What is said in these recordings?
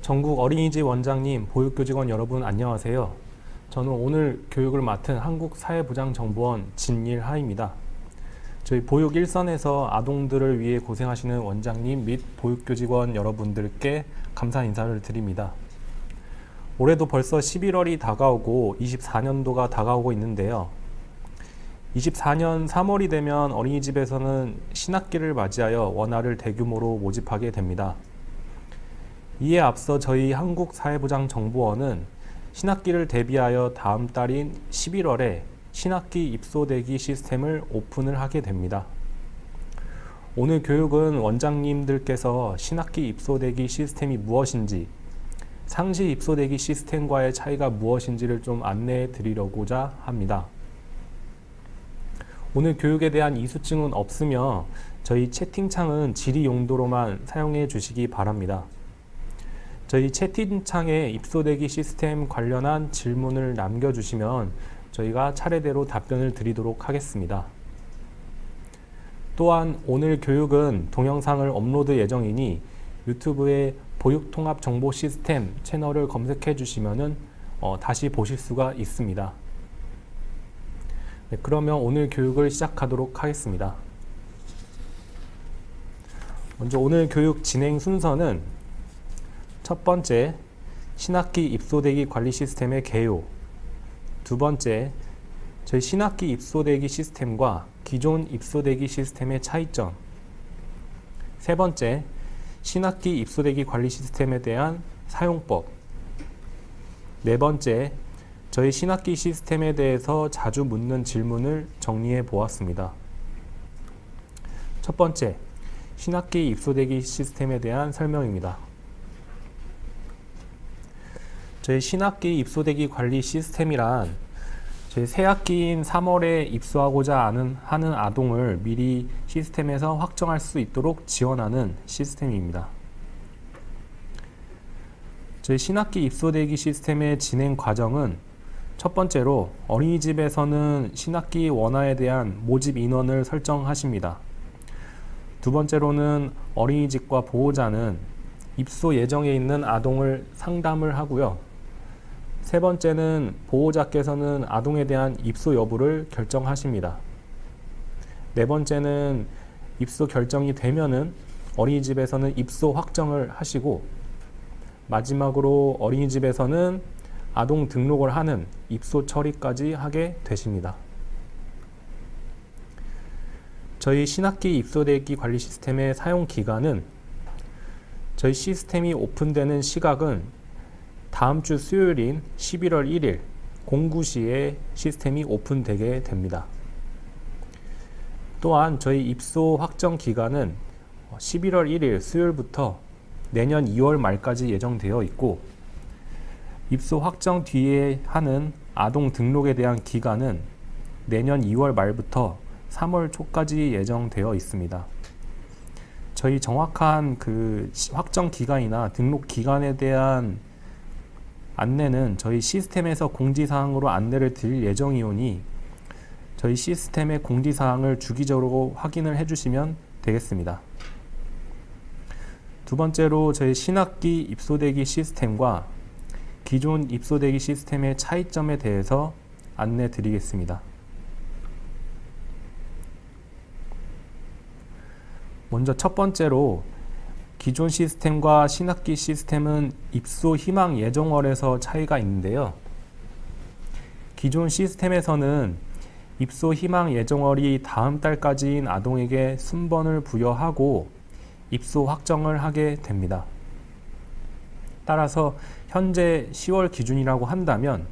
전국 어린이집 원장님, 보육교직원 여러분 안녕하세요. 저는 오늘 교육을 맡은 한국사회보장정보원 진일하입니다. 저희 보육 일선에서 아동들을 위해 고생하시는 원장님 및 보육교직원 여러분들께 감사 인사를 드립니다. 올해도 벌써 11월이 다가오고 24년도가 다가오고 있는데요. 24년 3월이 되면 어린이집에서는 신학기를 맞이하여 원화를 대규모로 모집하게 됩니다. 이에 앞서 저희 한국사회보장정보원은 신학기를 대비하여 다음 달인 11월에 신학기 입소대기 시스템을 오픈을 하게 됩니다. 오늘 교육은 원장님들께서 신학기 입소대기 시스템이 무엇인지, 상시 입소대기 시스템과의 차이가 무엇인지를 좀 안내해 드리려고자 합니다. 오늘 교육에 대한 이수증은 없으며 저희 채팅창은 질의 용도로만 사용해 주시기 바랍니다. 저희 채팅창에 입소대기 시스템 관련한 질문을 남겨주시면 저희가 차례대로 답변을 드리도록 하겠습니다. 또한 오늘 교육은 동영상을 업로드 예정이니 유튜브에 보육통합정보 시스템 채널을 검색해 주시면 다시 보실 수가 있습니다. 네, 그러면 오늘 교육을 시작하도록 하겠습니다. 먼저 오늘 교육 진행 순서는 첫 번째, 신학기 입소대기 관리 시스템의 개요. 두 번째, 저희 신학기 입소대기 시스템과 기존 입소대기 시스템의 차이점. 세 번째, 신학기 입소대기 관리 시스템에 대한 사용법. 네 번째, 저희 신학기 시스템에 대해서 자주 묻는 질문을 정리해 보았습니다. 첫 번째, 신학기 입소대기 시스템에 대한 설명입니다. 저희 신학기 입소대기 관리 시스템이란 저희 새학기인 3월에 입소하고자 하는 아동을 미리 시스템에서 확정할 수 있도록 지원하는 시스템입니다. 저희 신학기 입소대기 시스템의 진행 과정은 첫 번째로 어린이집에서는 신학기 원화에 대한 모집 인원을 설정하십니다. 두 번째로는 어린이집과 보호자는 입소 예정에 있는 아동을 상담을 하고요. 세 번째는 보호자께서는 아동에 대한 입소 여부를 결정하십니다. 네 번째는 입소 결정이 되면은 어린이집에서는 입소 확정을 하시고, 마지막으로 어린이집에서는 아동 등록을 하는 입소 처리까지 하게 되십니다. 저희 신학기 입소대기 관리 시스템의 사용 기간은 저희 시스템이 오픈되는 시각은 다음 주 수요일인 11월 1일 09시에 시스템이 오픈되게 됩니다. 또한 저희 입소 확정 기간은 11월 1일 수요일부터 내년 2월 말까지 예정되어 있고, 입소 확정 뒤에 하는 아동 등록에 대한 기간은 내년 2월 말부터 3월 초까지 예정되어 있습니다. 저희 정확한 그 확정 기간이나 등록 기간에 대한 안내는 저희 시스템에서 공지사항으로 안내를 드릴 예정이오니 저희 시스템의 공지사항을 주기적으로 확인을 해주시면 되겠습니다. 두 번째로 저희 신학기 입소대기 시스템과 기존 입소대기 시스템의 차이점에 대해서 안내 드리겠습니다. 먼저 첫 번째로 기존 시스템과 신학기 시스템은 입소 희망 예정월에서 차이가 있는데요. 기존 시스템에서는 입소 희망 예정월이 다음 달까지인 아동에게 순번을 부여하고 입소 확정을 하게 됩니다. 따라서 현재 10월 기준이라고 한다면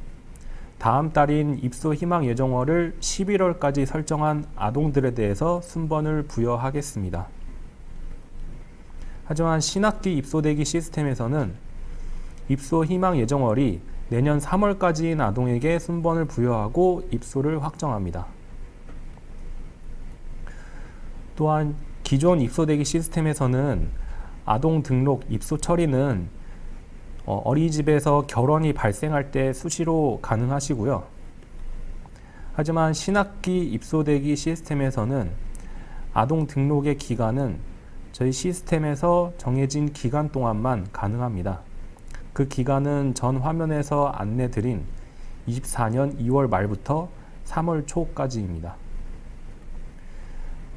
다음 달인 입소 희망 예정월을 11월까지 설정한 아동들에 대해서 순번을 부여하겠습니다. 하지만 신학기 입소대기 시스템에서는 입소 희망 예정월이 내년 3월까지인 아동에게 순번을 부여하고 입소를 확정합니다. 또한 기존 입소대기 시스템에서는 아동 등록 입소 처리는 어린이집에서 결원이 발생할 때 수시로 가능하시고요. 하지만 신학기 입소대기 시스템에서는 아동 등록의 기간은 저희 시스템에서 정해진 기간 동안만 가능합니다. 그 기간은 전 화면에서 안내드린 24년 2월 말부터 3월 초까지입니다.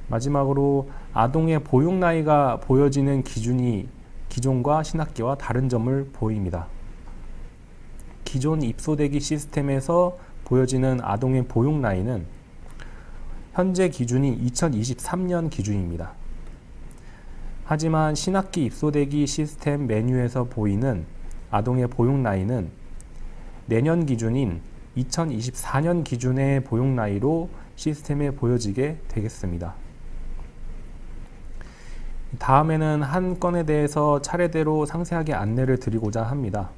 마지막으로 아동의 보육 나이가 보여지는 기준이 기존과 신학기와 다른 점을 보입니다. 기존 입소대기 시스템에서 보여지는 아동의 보육 나이는 현재 기준이 2023년 기준입니다. 하지만 신학기 입소대기 시스템 메뉴에서 보이는 아동의 보육 나이는 내년 기준인 2024년 기준의 보육 나이로 시스템에 보여지게 되겠습니다. 다음에는 한 건에 대해서 차례대로 상세하게 안내를 드리고자 합니다.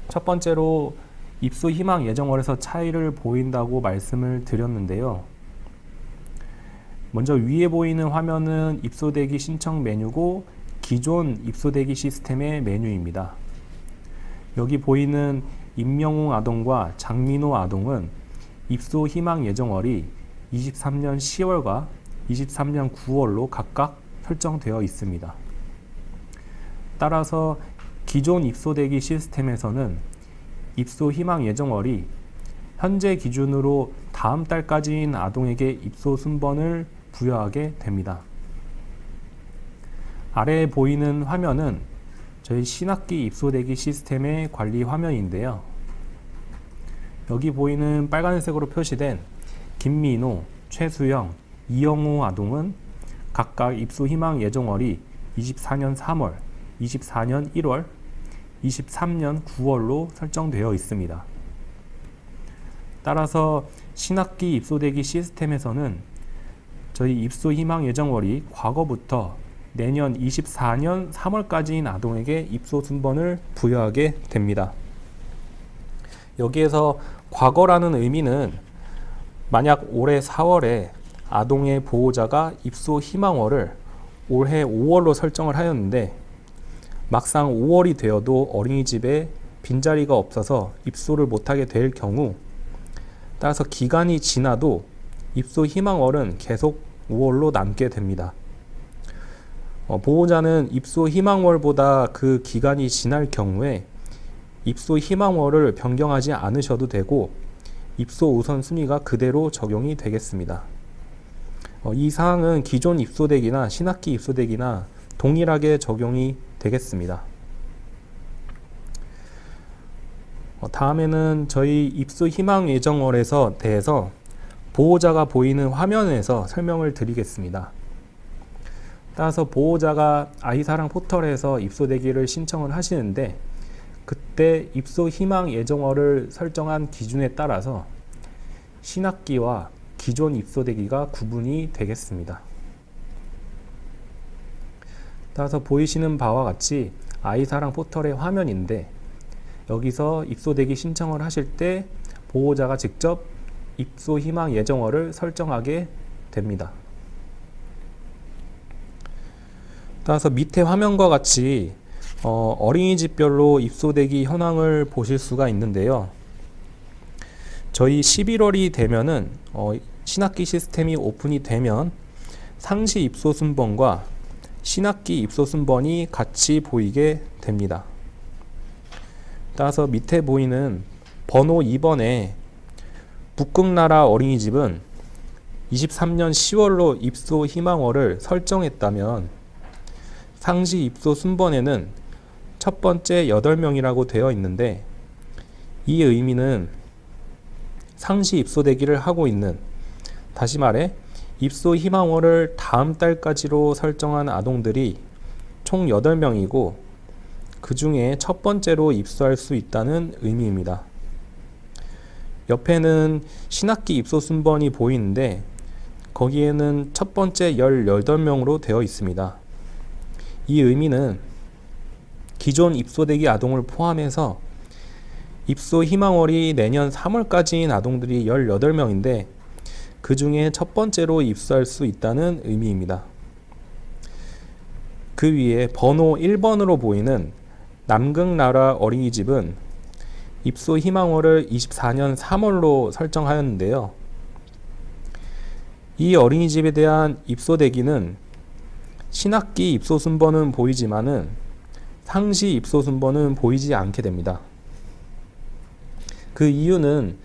첫 번째로 입소 희망 예정월에서 차이를 보인다고 말씀을 드렸는데요. 먼저 위에 보이는 화면은 입소대기 신청 메뉴고 기존 입소대기 시스템의 메뉴입니다. 여기 보이는 임영웅 아동과 장민호 아동은 입소 희망 예정월이 23년 10월과 23년 9월로 각각 설정되어 있습니다. 따라서 기존 입소대기 시스템에서는 입소 희망 예정월이 현재 기준으로 다음 달까지인 아동에게 입소 순번을 부여하게 됩니다. 아래에 보이는 화면은 저희 신학기 입소대기 시스템의 관리 화면인데요. 여기 보이는 빨간색으로 표시된 김민호, 최수영, 이영호 아동은 각각 입소 희망 예정월이 24년 3월, 24년 1월, 23년 9월로 설정되어 있습니다. 따라서 신학기 입소대기 시스템에서는 저희 입소 희망 예정월이 과거부터 내년 24년 3월까지인 아동에게 입소 순번을 부여하게 됩니다. 여기에서 과거라는 의미는 만약 올해 4월에 아동의 보호자가 입소 희망월을 올해 5월로 설정을 하였는데 막상 5월이 되어도 어린이집에 빈자리가 없어서 입소를 못하게 될 경우, 따라서 기간이 지나도 입소 희망월은 계속 5월로 남게 됩니다. 보호자는 입소 희망월보다 그 기간이 지날 경우에 입소 희망월을 변경하지 않으셔도 되고 입소 우선순위가 그대로 적용이 되겠습니다. 이 사항은 기존 입소대기나 신학기 입소대기나 동일하게 적용이 되겠습니다. 다음에는 저희 입소 희망 예정월에서 대해서 보호자가 보이는 화면에서 설명을 드리겠습니다. 따라서 보호자가 아이사랑 포털에서 입소대기를 신청을 하시는데 그때 입소 희망 예정월을 설정한 기준에 따라서 신학기와 기존 입소대기가 구분이 되겠습니다. 따라서 보이시는 바와 같이 아이사랑 포털의 화면인데 여기서 입소대기 신청을 하실 때 보호자가 직접 입소 희망 예정월을 설정하게 됩니다. 따라서 밑에 화면과 같이 어린이집별로 입소대기 현황을 보실 수가 있는데요. 저희 11월이 되면은 신학기 시스템이 오픈이 되면 상시 입소 순번과 신학기 입소 순번이 같이 보이게 됩니다. 따라서 밑에 보이는 번호 2번에 북극나라 어린이집은 23년 10월로 입소 희망월을 설정했다면 상시 입소 순번에는 첫 번째 8명이라고 되어 있는데 이 의미는 상시 입소대기를 하고 있는, 다시 말해 입소 희망월을 다음 달까지로 설정한 아동들이 총 8명이고 그 중에 첫 번째로 입소할 수 있다는 의미입니다. 옆에는 신학기 입소 순번이 보이는데 거기에는 첫 번째 18명으로 되어 있습니다. 이 의미는 기존 입소대기 아동을 포함해서 입소 희망월이 내년 3월까지인 아동들이 18명인데 그 중에 첫 번째로 입소할 수 있다는 의미입니다. 그 위에 번호 1번으로 보이는 남극나라 어린이집은 입소 희망월을 24년 3월로 설정하였는데요. 이 어린이집에 대한 입소 대기는 신학기 입소 순번은 보이지만은 상시 입소 순번은 보이지 않게 됩니다. 그 이유는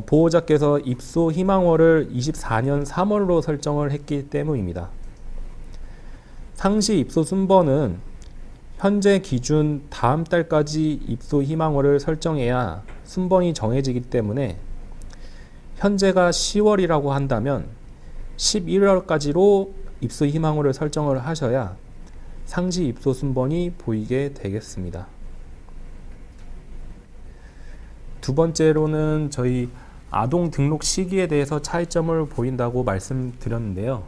보호자께서 입소 희망월을 24년 3월로 설정을 했기 때문입니다. 상시 입소 순번은 현재 기준 다음 달까지 입소 희망월을 설정해야 순번이 정해지기 때문에 현재가 10월이라고 한다면 11월까지로 입소 희망월을 설정을 하셔야 상시 입소 순번이 보이게 되겠습니다. 두 번째로는 저희 아동 등록 시기에 대해서 차이점을 보인다고 말씀드렸는데요.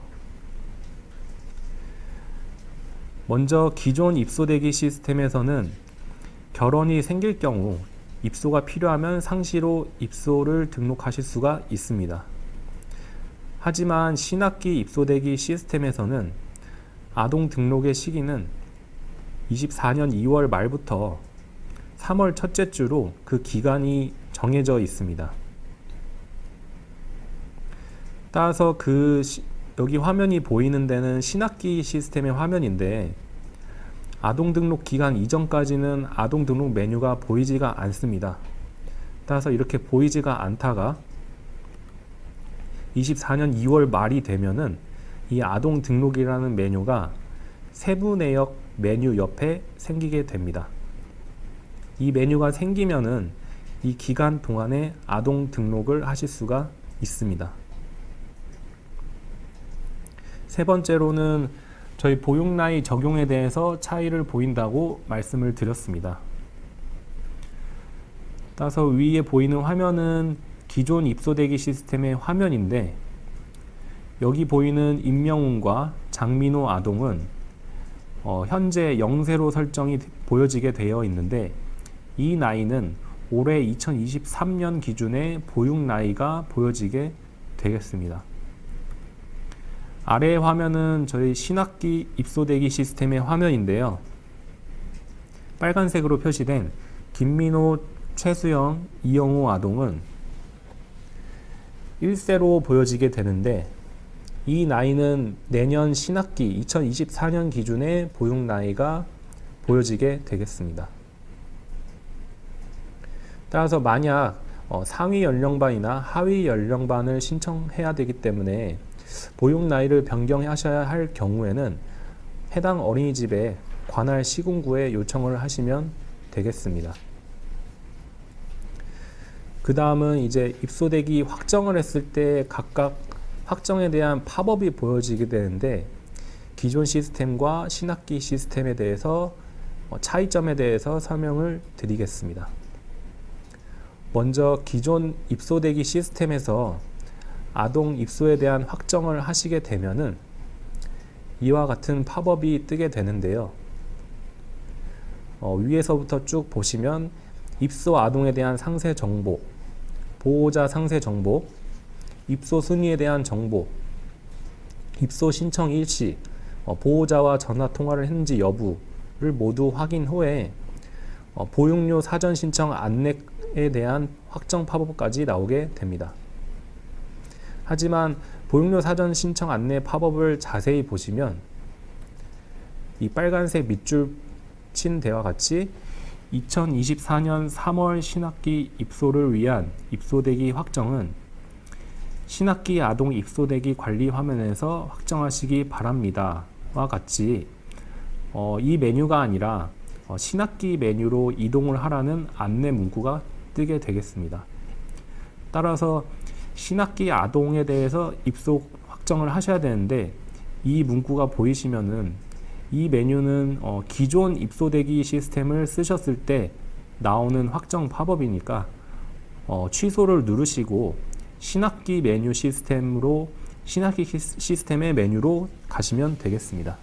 먼저 기존 입소대기 시스템에서는 결혼이 생길 경우 입소가 필요하면 상시로 입소를 등록하실 수가 있습니다. 하지만 신학기 입소대기 시스템에서는 아동 등록의 시기는 24년 2월 말부터 3월 첫째 주로 그 기간이 정해져 있습니다. 따라서 여기 화면이 보이는 데는 신학기 시스템의 화면인데 아동 등록 기간 이전까지는 아동 등록 메뉴가 보이지가 않습니다. 따라서 이렇게 보이지가 않다가 24년 2월 말이 되면은 이 아동 등록이라는 메뉴가 세부 내역 메뉴 옆에 생기게 됩니다. 이 메뉴가 생기면은 이 기간 동안에 아동 등록을 하실 수가 있습니다. 세 번째로는 저희 보육 나이 적용에 대해서 차이를 보인다고 말씀을 드렸습니다. 따라서 위에 보이는 화면은 기존 입소대기 시스템의 화면인데 여기 보이는 임명훈과 장민호 아동은 현재 0세로 설정이 보여지게 되어 있는데 이 나이는 올해 2023년 기준의 보육 나이가 보여지게 되겠습니다. 아래의 화면은 저희 신학기 입소대기 시스템의 화면인데요. 빨간색으로 표시된 김민호, 최수영, 이영호 아동은 1세로 보여지게 되는데 이 나이는 내년 신학기 2024년 기준의 보육 나이가 보여지게 되겠습니다. 따라서 만약 상위 연령반이나 하위 연령반을 신청해야 되기 때문에 보육 나이를 변경하셔야 할 경우에는 해당 어린이집에 관할 시군구에 요청을 하시면 되겠습니다. 그 다음은 이제 입소대기 확정을 했을 때 각각 확정에 대한 팝업이 보여지게 되는데 기존 시스템과 신학기 시스템에 대해서 차이점에 대해서 설명을 드리겠습니다. 먼저 기존 입소대기 시스템에서 아동 입소에 대한 확정을 하시게 되면은 이와 같은 팝업이 뜨게 되는데요. 위에서부터 쭉 보시면 입소 아동에 대한 상세 정보, 보호자 상세 정보, 입소 순위에 대한 정보, 입소 신청 일시, 보호자와 전화 통화를 했는지 여부를 모두 확인 후에 보육료 사전 신청 안내에 대한 확정 팝업까지 나오게 됩니다. 하지만 보육료 사전 신청 안내 팝업을 자세히 보시면 이 빨간색 밑줄 친 데와 같이 2024년 3월 신학기 입소를 위한 입소대기 확정은 신학기 아동 입소대기 관리 화면에서 확정하시기 바랍니다 와 같이 이 메뉴가 아니라 신학기 메뉴로 이동을 하라는 안내 문구가 뜨게 되겠습니다. 따라서 신학기 아동에 대해서 입소 확정을 하셔야 되는데 이 문구가 보이시면은 이 메뉴는 기존 입소대기 시스템을 쓰셨을 때 나오는 확정 팝업이니까 취소를 누르시고 신학기 메뉴 시스템으로 신학기 시스템의 메뉴로 가시면 되겠습니다.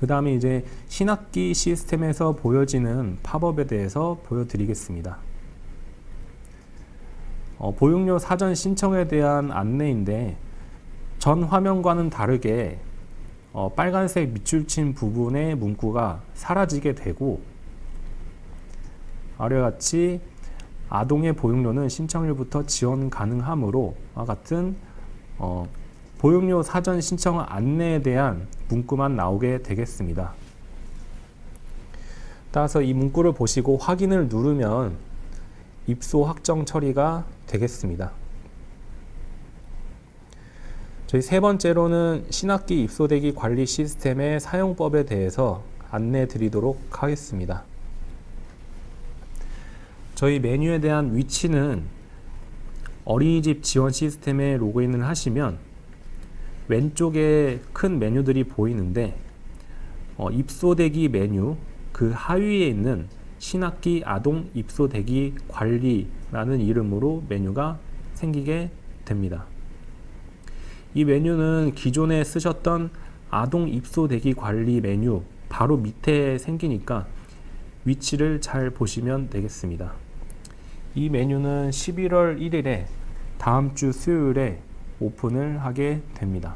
그 다음에 이제 신학기 시스템에서 보여지는 팝업에 대해서 보여드리겠습니다. 보육료 사전 신청에 대한 안내인데 전 화면과는 다르게 빨간색 밑줄 친 부분의 문구가 사라지게 되고 아래와 같이 아동의 보육료는 신청일부터 지원 가능하므로 와 같은 보육료 사전 신청 안내에 대한 문구만 나오게 되겠습니다. 따라서 이 문구를 보시고 확인을 누르면 입소 확정 처리가 되겠습니다. 저희 세 번째로는 신학기 입소대기 관리 시스템의 사용법에 대해서 안내 드리도록 하겠습니다. 저희 메뉴에 대한 위치는 어린이집 지원 시스템에 로그인을 하시면 왼쪽에 큰 메뉴들이 보이는데 입소대기 메뉴 그 하위에 있는 신학기 아동 입소대기 관리라는 이름으로 메뉴가 생기게 됩니다. 이 메뉴는 기존에 쓰셨던 아동 입소대기 관리 메뉴 바로 밑에 생기니까 위치를 잘 보시면 되겠습니다. 이 메뉴는 11월 1일에 다음 주 수요일에 오픈을 하게 됩니다.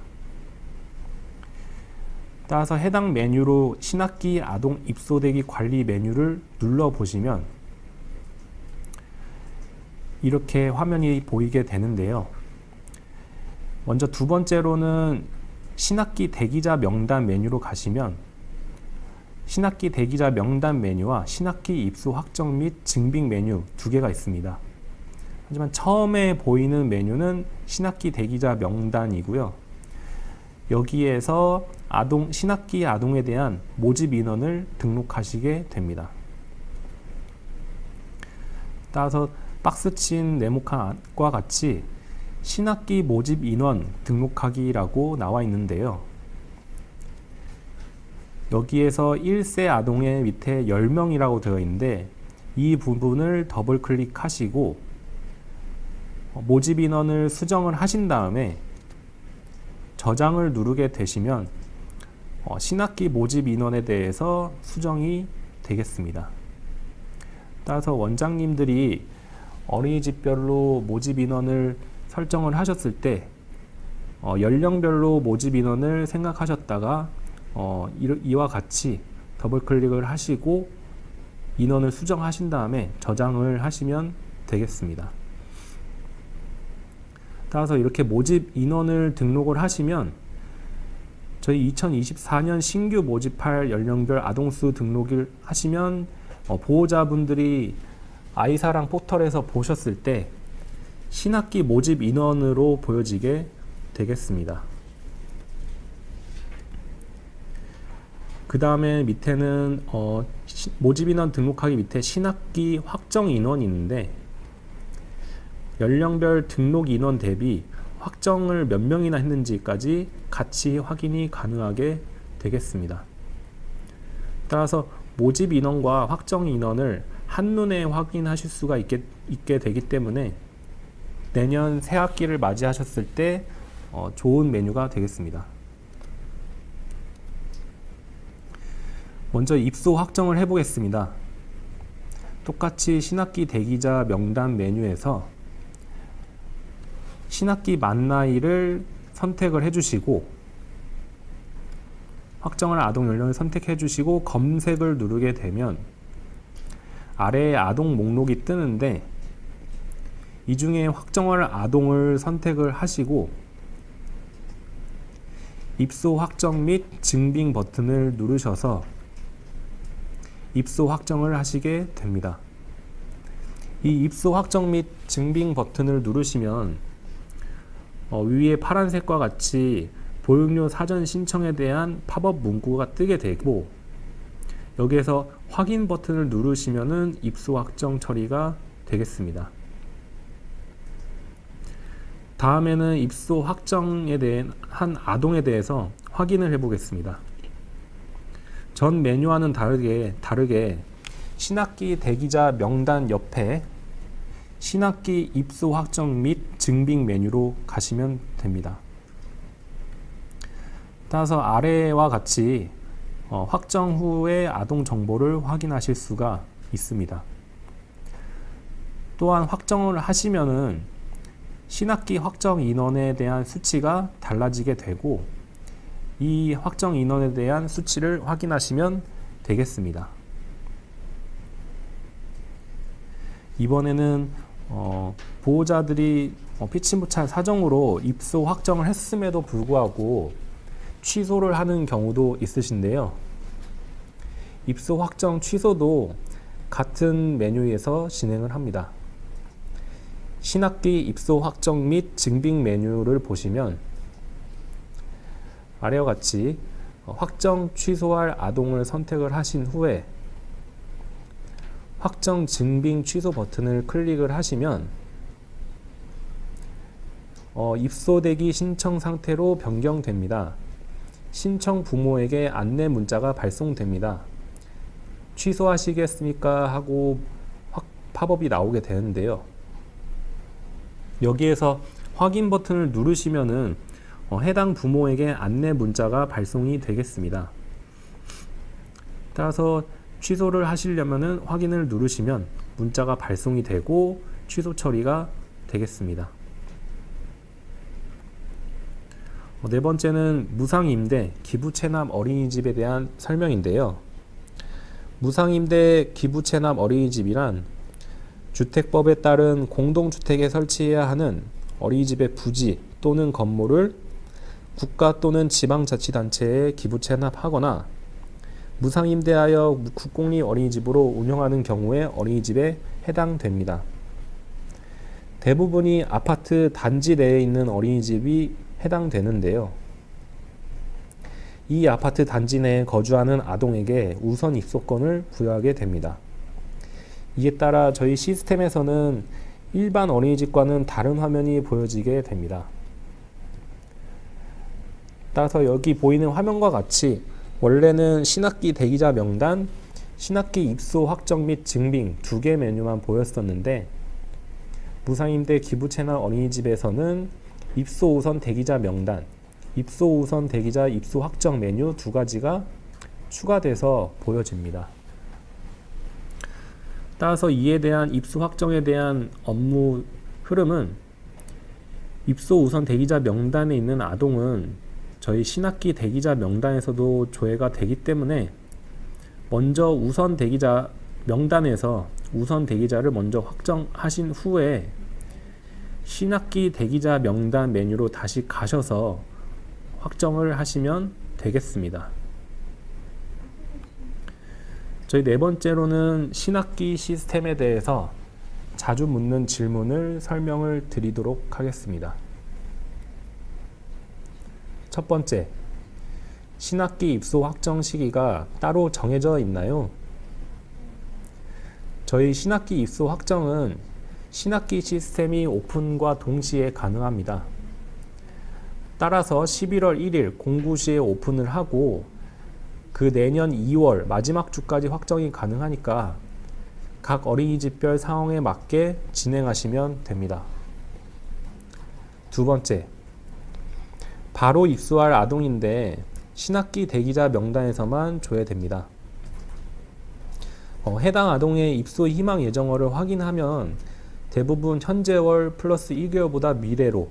따라서 해당 메뉴로 신학기 아동 입소대기 관리 메뉴를 눌러보시면 이렇게 화면이 보이게 되는데요. 먼저 두 번째로는 신학기 대기자 명단 메뉴로 가시면 신학기 대기자 명단 메뉴와 신학기 입소 확정 및 증빙 메뉴 두 개가 있습니다. 하지만 처음에 보이는 메뉴는 신학기 대기자 명단이고요. 여기에서 신학기 아동에 대한 모집 인원을 등록하시게 됩니다. 따라서 박스친 네모칸과 같이 신학기 모집 인원 등록하기라고 나와 있는데요. 여기에서 1세 아동의 밑에 10명이라고 되어 있는데 이 부분을 더블 클릭하시고 모집 인원을 수정을 하신 다음에 저장을 누르게 되시면 신학기 모집 인원에 대해서 수정이 되겠습니다. 따라서 원장님들이 어린이집별로 모집 인원을 설정을 하셨을 때 연령별로 모집 인원을 생각하셨다가 이와 같이 더블 클릭을 하시고 인원을 수정하신 다음에 저장을 하시면 되겠습니다. 따라서 이렇게 모집 인원을 등록을 하시면 저희 2024년 신규 모집할 연령별 아동수 등록을 하시면 보호자분들이 아이사랑 포털에서 보셨을 때 신학기 모집 인원으로 보여지게 되겠습니다. 그 다음에 밑에는 모집 인원 등록하기 밑에 신학기 확정 인원이 있는데 연령별 등록 인원 대비 확정을 몇 명이나 했는지까지 같이 확인이 가능하게 되겠습니다. 따라서 모집 인원과 확정 인원을 한눈에 확인하실 수가 있게 되기 때문에 내년 새 학기를 맞이하셨을 때 좋은 메뉴가 되겠습니다. 먼저 입소 확정을 해보겠습니다. 똑같이 신학기 대기자 명단 메뉴에서 신학기 만 나이를 선택을 해주시고 확정할 아동 연령을 선택해 주시고 검색을 누르게 되면 아래에 아동 목록이 뜨는데 이 중에 확정할 아동을 선택을 하시고 입소 확정 및 증빙 버튼을 누르셔서 입소 확정을 하시게 됩니다. 이 입소 확정 및 증빙 버튼을 누르시면 위에 파란색과 같이 보육료 사전 신청에 대한 팝업 문구가 뜨게 되고 여기에서 확인 버튼을 누르시면은 입소 확정 처리가 되겠습니다. 다음에는 입소 확정에 대한 아동에 대해서 확인을 해 보겠습니다. 전 메뉴와는 다르게 신학기 대기자 명단 옆에 신학기 입소 확정 및 증빙 메뉴로 가시면 됩니다. 따라서 아래와 같이 확정 후의 아동 정보를 확인하실 수가 있습니다. 또한 확정을 하시면은 신학기 확정 인원에 대한 수치가 달라지게 되고 이 확정 인원에 대한 수치를 확인하시면 되겠습니다. 이번에는 보호자들이 피치무찰 사정으로 입소 확정을 했음에도 불구하고 취소를 하는 경우도 있으신데요. 입소 확정 취소도 같은 메뉴에서 진행을 합니다. 신학기 입소 확정 및 증빙 메뉴를 보시면 아래와 같이 확정 취소할 아동을 선택을 하신 후에 확정 증빙 취소 버튼을 클릭을 하시면 입소대기 신청 상태로 변경됩니다. 신청 부모에게 안내 문자가 발송됩니다. 취소하시겠습니까? 하고 팝업이 나오게 되는데요. 여기에서 확인 버튼을 누르시면은 해당 부모에게 안내 문자가 발송이 되겠습니다. 따라서 취소를 하시려면은 확인을 누르시면 문자가 발송이 되고 취소 처리가 되겠습니다. 네 번째는 무상임대 기부채납 어린이집에 대한 설명인데요. 무상임대 기부채납 어린이집이란 주택법에 따른 공동주택에 설치해야 하는 어린이집의 부지 또는 건물을 국가 또는 지방자치단체에 기부채납하거나 무상임대하여 국공립 어린이집으로 운영하는 경우에 어린이집에 해당됩니다. 대부분이 아파트 단지 내에 있는 어린이집이 해당되는데요. 이 아파트 단지 내에 거주하는 아동에게 우선 입소권을 부여하게 됩니다. 이에 따라 저희 시스템에서는 일반 어린이집과는 다른 화면이 보여지게 됩니다. 따라서 여기 보이는 화면과 같이 원래는 신학기 대기자 명단, 신학기 입소 확정 및 증빙 두 개 메뉴만 보였었는데 무상임대 기부채납 어린이집에서는 입소 우선 대기자 명단, 입소 우선 대기자 입소 확정 메뉴 두 가지가 추가돼서 보여집니다. 따라서 이에 대한 입소 확정에 대한 업무 흐름은 입소 우선 대기자 명단에 있는 아동은 저희 신학기 대기자 명단에서도 조회가 되기 때문에 먼저 우선 대기자 명단에서 우선 대기자를 먼저 확정하신 후에 신학기 대기자 명단 메뉴로 다시 가셔서 확정을 하시면 되겠습니다. 저희 네 번째로는 신학기 시스템에 대해서 자주 묻는 질문을 설명을 드리도록 하겠습니다. 첫 번째, 신학기 입소 확정 시기가 따로 정해져 있나요? 저희 신학기 입소 확정은 신학기 시스템이 오픈과 동시에 가능합니다. 따라서 11월 1일 공구시에 오픈을 하고 그 내년 2월 마지막 주까지 확정이 가능하니까 각 어린이집별 상황에 맞게 진행하시면 됩니다. 두 번째, 바로 입소할 아동인데 신학기 대기자 명단에서만 조회됩니다. 해당 아동의 입소 희망 예정월을 확인하면 대부분 현재월 플러스 1개월보다 미래로,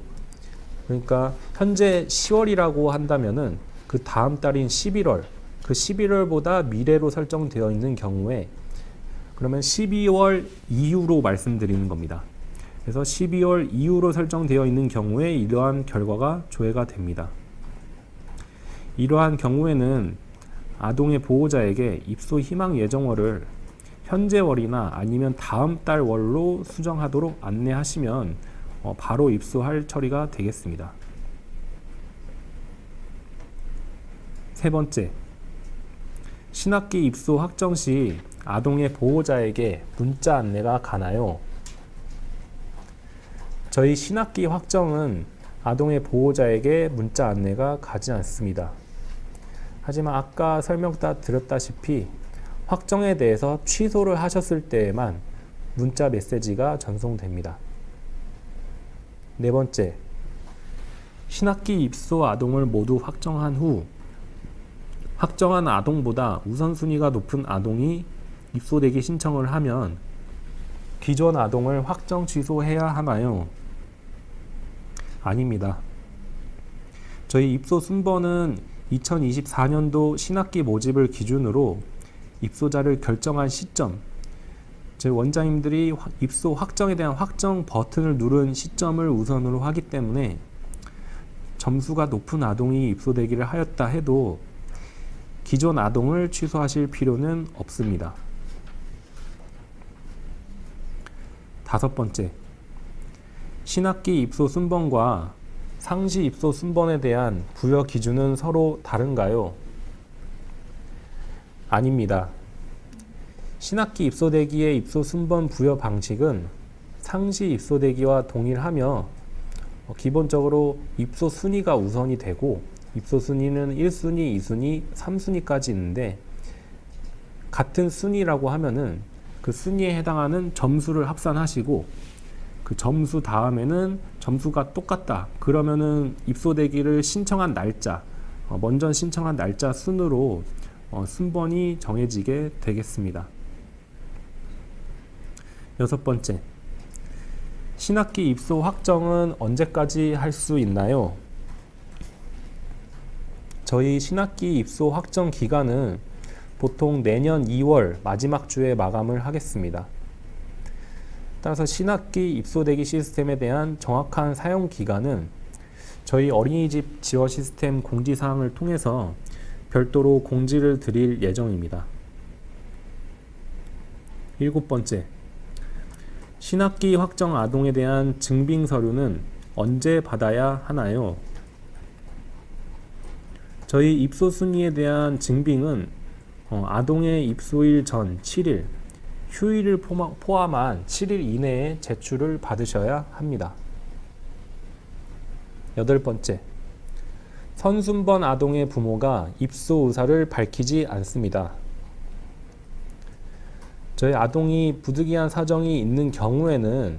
그러니까 현재 10월이라고 한다면은 그 다음 달인 11월, 그 11월보다 미래로 설정되어 있는 경우에 그러면 12월 이후로 말씀드리는 겁니다. 그래서 12월 이후로 설정되어 있는 경우에 이러한 결과가 조회가 됩니다. 이러한 경우에는 아동의 보호자에게 입소 희망 예정월을 현재월이나 아니면 다음 달 월로 수정하도록 안내하시면 바로 입소할 처리가 되겠습니다. 세 번째, 신학기 입소 확정 시 아동의 보호자에게 문자 안내가 가나요? 저희 신학기 확정은 아동의 보호자에게 문자 안내가 가지 않습니다. 하지만 아까 설명 드렸다시피 확정에 대해서 취소를 하셨을 때에만 문자 메시지가 전송됩니다. 네 번째, 신학기 입소 아동을 모두 확정한 후 확정한 아동보다 우선순위가 높은 아동이 입소대기 신청을 하면 기존 아동을 확정 취소해야 하나요? 아닙니다. 저희 입소 순번은 2024년도 신학기 모집을 기준으로 입소자를 결정한 시점, 저희 원장님들이 입소 확정에 대한 확정 버튼을 누른 시점을 우선으로 하기 때문에 점수가 높은 아동이 입소되기를 하였다 해도 기존 아동을 취소하실 필요는 없습니다. 다섯 번째, 신학기 입소 순번과 상시 입소 순번에 대한 부여 기준은 서로 다른가요? 아닙니다. 신학기 입소대기의 입소 순번 부여 방식은 상시 입소대기와 동일하며 기본적으로 입소 순위가 우선이 되고 입소 순위는 1순위, 2순위, 3순위까지 있는데 같은 순위라고 하면은 그 순위에 해당하는 점수를 합산하시고 그 점수 다음에는 점수가 똑같다. 그러면은 입소대기를 신청한 날짜, 먼저 신청한 날짜 순으로 순번이 정해지게 되겠습니다. 여섯 번째, 신학기 입소 확정은 언제까지 할 수 있나요? 저희 신학기 입소 확정 기간은 보통 내년 2월 마지막 주에 마감을 하겠습니다. 따라서 신학기 입소대기 시스템에 대한 정확한 사용 기간은 저희 어린이집 지원 시스템 공지사항을 통해서 별도로 공지를 드릴 예정입니다. 일곱 번째, 신학기 확정 아동에 대한 증빙 서류는 언제 받아야 하나요? 저희 입소 순위에 대한 증빙은 아동의 입소일 전 7일, 휴일을 포함한 7일 이내에 제출을 받으셔야 합니다. 여덟 번째, 선순번 아동의 부모가 입소 의사를 밝히지 않습니다. 저희 아동이 부득이한 사정이 있는 경우에는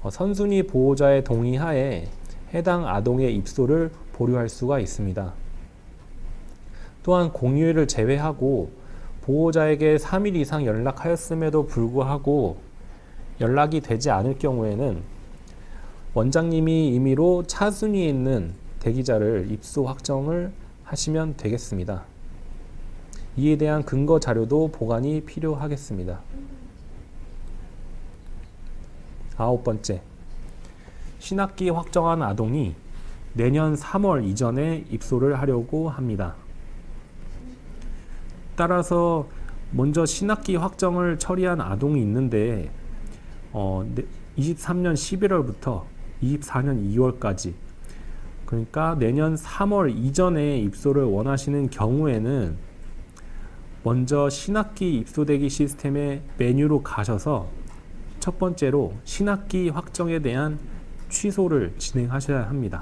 선순위 보호자의 동의하에 해당 아동의 입소를 보류할 수가 있습니다. 또한 공휴일을 제외하고 보호자에게 3일 이상 연락하였음에도 불구하고 연락이 되지 않을 경우에는 원장님이 임의로 차순위에 있는 대기자를 입소 확정을 하시면 되겠습니다. 이에 대한 근거 자료도 보관이 필요하겠습니다. 아홉 번째, 신학기 확정한 아동이 내년 3월 이전에 입소를 하려고 합니다. 따라서 먼저 신학기 확정을 처리한 아동이 있는데 23년 11월부터 24년 2월까지, 그러니까 내년 3월 이전에 입소를 원하시는 경우에는 먼저 신학기 입소대기 시스템의 메뉴로 가셔서 첫 번째로 신학기 확정에 대한 취소를 진행하셔야 합니다.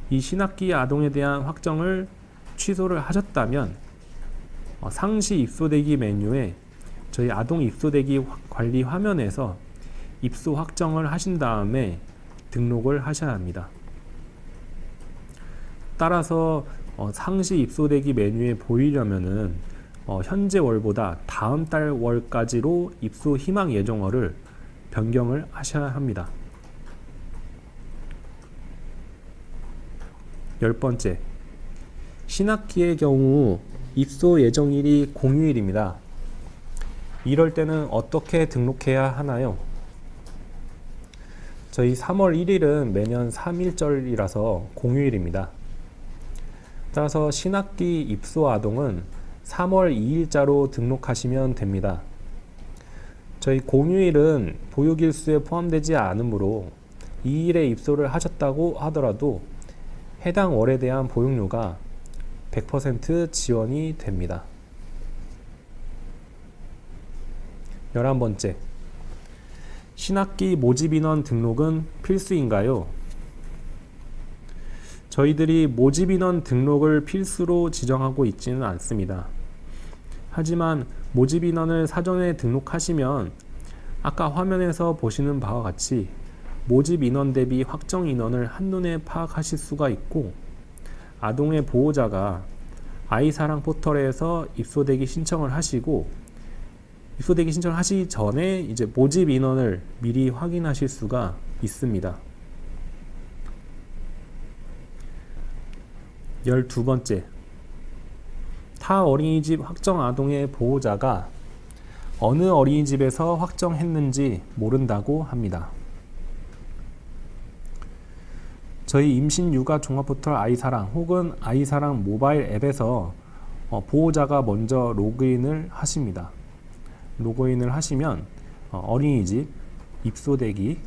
이 신학기 아동에 대한 확정을 취소를 하셨다면 상시 입소대기 메뉴에 저희 아동 입소대기 관리 화면에서 입소 확정을 하신 다음에 등록을 하셔야 합니다. 따라서 상시 입소대기 메뉴에 보이려면은 현재 월보다 다음 달 월까지로 입소 희망 예정월을 변경을 하셔야 합니다. 열 번째, 신학기의 경우 입소 예정일이 공휴일입니다. 이럴 때는 어떻게 등록해야 하나요? 저희 3월 1일은 매년 3일절이라서 공휴일입니다. 따라서 신학기 입소 아동은 3월 2일자로 등록하시면 됩니다. 저희 공휴일은 보육일수에 포함되지 않으므로 2일에 입소를 하셨다고 하더라도 해당 월에 대한 보육료가 100% 지원이 됩니다. 11번째, 신학기 모집인원 등록은 필수인가요? 저희들이 모집인원 등록을 필수로 지정하고 있지는 않습니다. 하지만 모집인원을 사전에 등록하시면 아까 화면에서 보시는 바와 같이 모집인원 대비 확정인원을 한눈에 파악하실 수가 있고, 아동의 보호자가 아이사랑 포털에서 입소대기 신청을 하시고, 입소대기 신청을 하시기 전에 이제 모집 인원을 미리 확인하실 수가 있습니다. 12번째, 타 어린이집 확정 아동의 보호자가 어느 어린이집에서 확정했는지 모른다고 합니다. 저희 임신 육아 종합 포털 아이사랑 혹은 아이사랑 모바일 앱에서 보호자가 먼저 로그인을 하십니다. 로그인을 하시면 어린이집 입소대기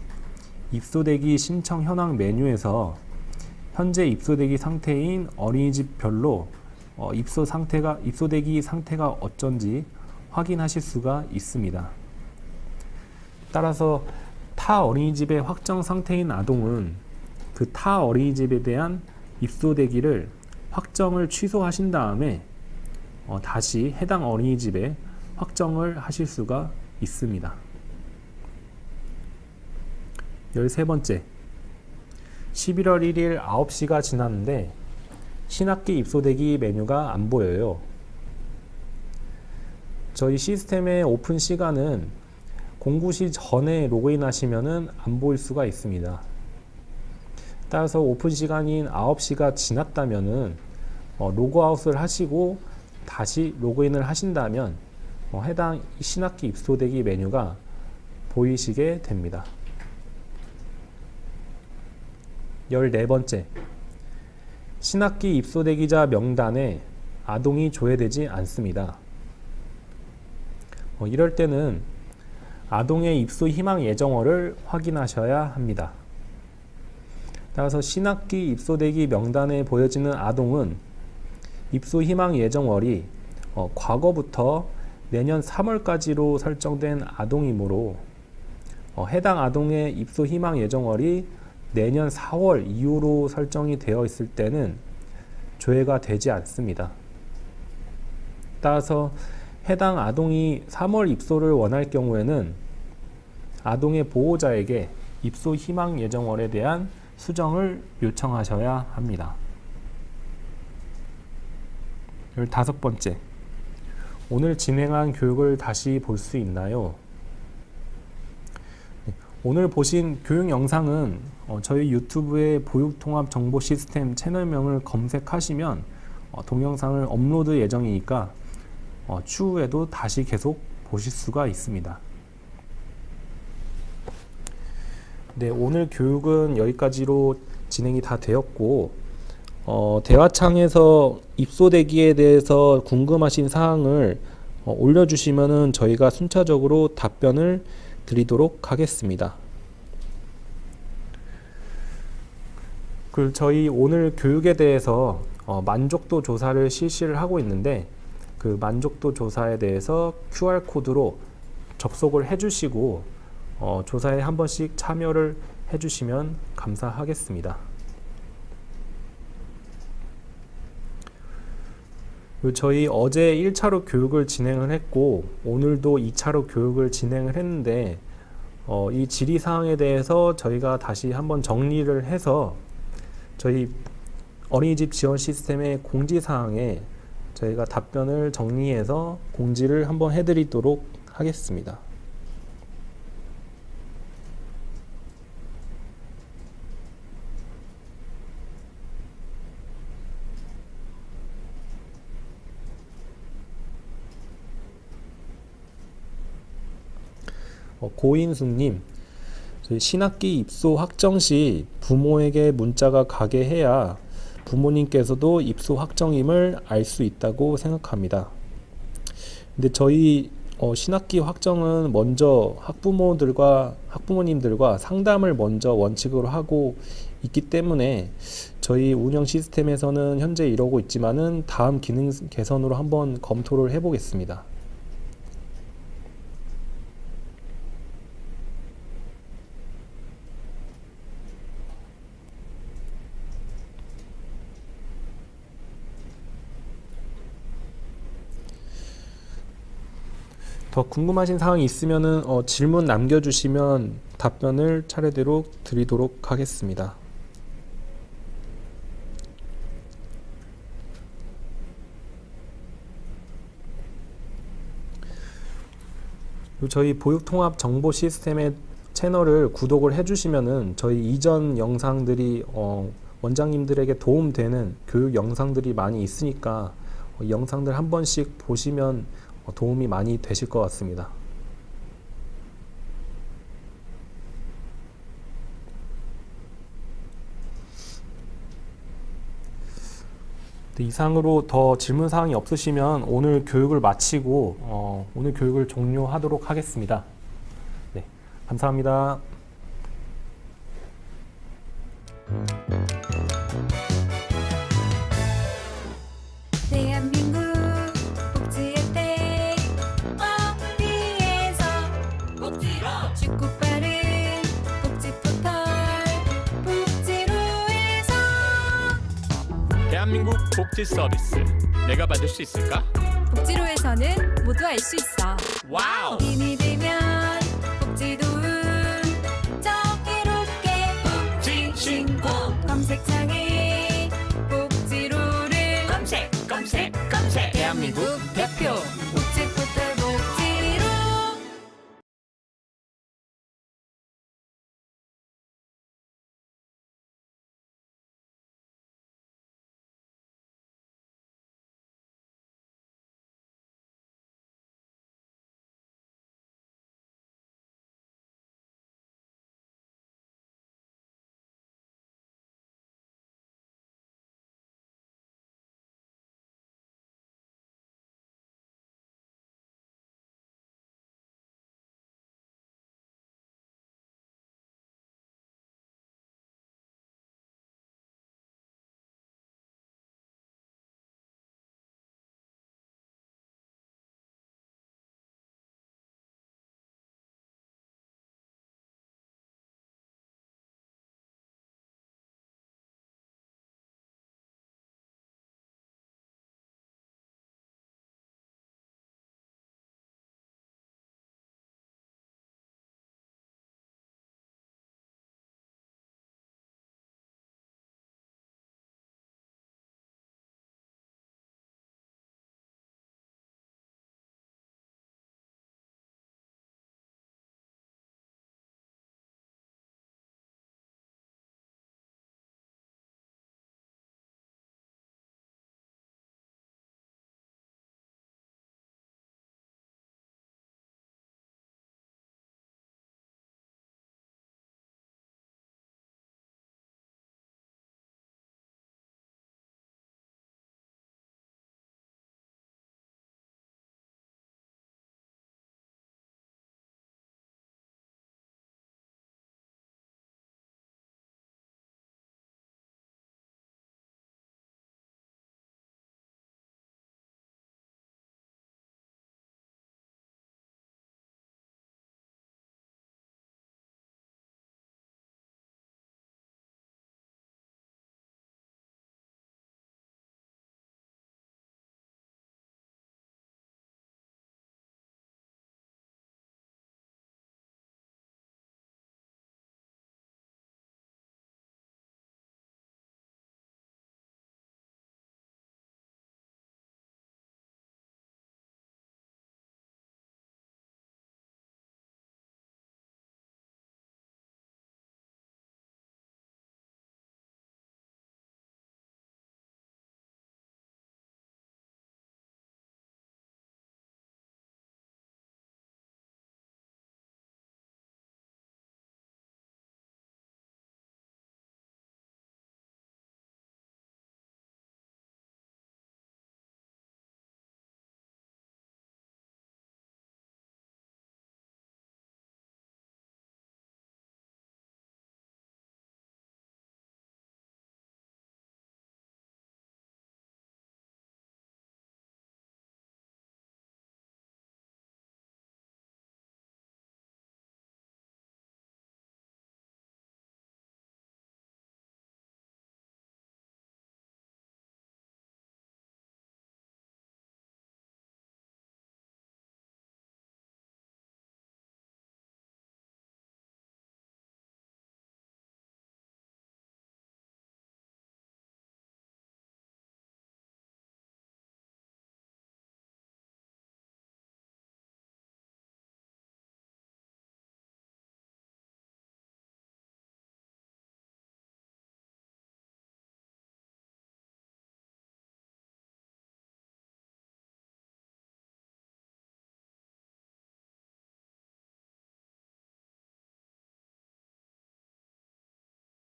신청 현황 메뉴에서 현재 입소대기 상태인 어린이집별로 입소대기 상태가 어쩐지 확인하실 수가 있습니다. 따라서 타 어린이집의 확정 상태인 아동은 그 타 어린이집에 대한 입소대기를 확정을 취소하신 다음에 다시 해당 어린이집에 확정을 하실 수가 있습니다. 13번째, 11월 1일 9시가 지났는데 신학기 입소대기 메뉴가 안 보여요. 저희 시스템의 오픈 시간은 공구시 전에 로그인 하시면은 안 보일 수가 있습니다. 따라서 오픈 시간인 9시가 지났다면은 로그아웃을 하시고 다시 로그인을 하신다면 해당 신학기 입소대기 메뉴가 보이시게 됩니다. 14번째, 신학기 입소대기자 명단에 아동이 조회되지 않습니다. 이럴 때는 아동의 입소 희망 예정월을 확인하셔야 합니다. 따라서 신학기 입소대기 명단에 보여지는 아동은 입소 희망 예정월이 과거부터 내년 3월까지로 설정된 아동이므로 해당 아동의 입소 희망 예정월이 내년 4월 이후로 설정이 되어 있을 때는 조회가 되지 않습니다. 따라서 해당 아동이 3월 입소를 원할 경우에는 아동의 보호자에게 입소 희망 예정월에 대한 수정을 요청하셔야 합니다. 15번째, 오늘 진행한 교육을 다시 볼 수 있나요? 오늘 보신 교육 영상은 저희 유튜브의 보육통합 정보 시스템 채널명을 검색하시면 동영상을 업로드 예정이니까 추후에도 다시 계속 보실 수가 있습니다. 네, 오늘 교육은 여기까지로 진행이 다 되었고 대화창에서 입소대기에 대해서 궁금하신 사항을 올려주시면은 저희가 순차적으로 답변을 드리도록 하겠습니다. 저희 오늘 교육에 대해서 만족도 조사를 실시를 하고 있는데 그 만족도 조사에 대해서 QR코드로 접속을 해주시고 조사에 한 번씩 참여를 해주시면 감사하겠습니다. 저희 어제 1차로 교육을 진행을 했고 오늘도 2차로 교육을 진행을 했는데 이 질의사항에 대해서 저희가 다시 한번 정리를 해서 저희 어린이집 지원 시스템의 공지사항에 저희가 답변을 정리해서 공지를 한번 해드리도록 하겠습니다. 고인숙님, 신학기 입소 확정 시 부모에게 문자가 가게 해야 부모님께서도 입소 확정임을 알 수 있다고 생각합니다. 근데 저희 신학기 확정은 먼저 학부모님들과 상담을 먼저 원칙으로 하고 있기 때문에 저희 운영 시스템에서는 현재 이러고 있지만은 다음 기능 개선으로 한번 검토를 해보겠습니다. 더 궁금하신 사항이 있으면은 질문 남겨주시면 답변을 차례대로 드리도록 하겠습니다. 저희 보육통합 정보 시스템의 채널을 구독을 해주시면은 저희 이전 영상들이 원장님들에게 도움되는 교육 영상들이 많이 있으니까 영상들 한 번씩 보시면 도움이 많이 되실 것 같습니다. 이상으로 더 질문 사항이 없으시면 오늘 교육을 마치고 오늘 교육을 종료하도록 하겠습니다. 네, 감사합니다. 대한민국 복지의 때 어디에서 복지로 쉽고 빠른 복지 포털 복지로에서 대한민국 복지 서비스 내가 받을 수 있을까? 복지로에서는 모두 알 수 있어. 와우! 이미들